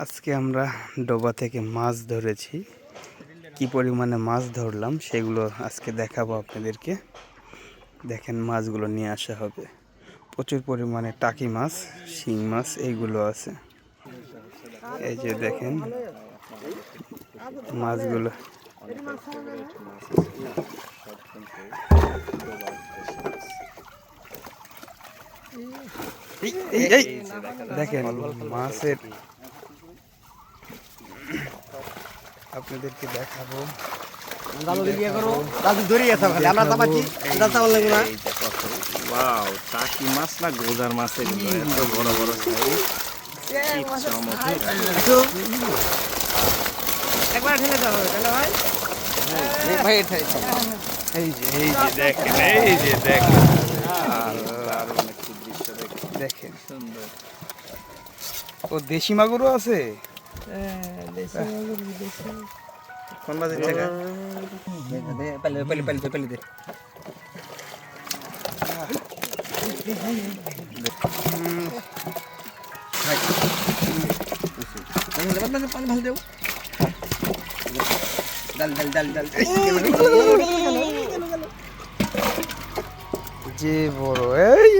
আজকে আমরা ডোবা থেকে মাছ ধরেছি, কি পরিমাণে মাছ ধরলাম সেগুলো আজকে দেখাবো আপনাদেরকে। দেখেন মাছগুলো নিয়ে আসা হবে, প্রচুর পরিমাণে টাকি মাছ, শিং মাছ এইগুলো আছে। এই যে দেখেন মাছগুলো, দেখেন মাছের আপনাদেরকে দেখাবো। টাকি মাছ না গোজার মাছ, এত বড় বড় একবার ঠেলে দাও ভাই। ভাই এই যে দেখেন, এই যে দেখেন, দেখেন সুন্দর। ও দেশি মাগুরও আছে। কোন বাজে টাকা পেলে দে। পানি ঢাল দেও। যে বড় এই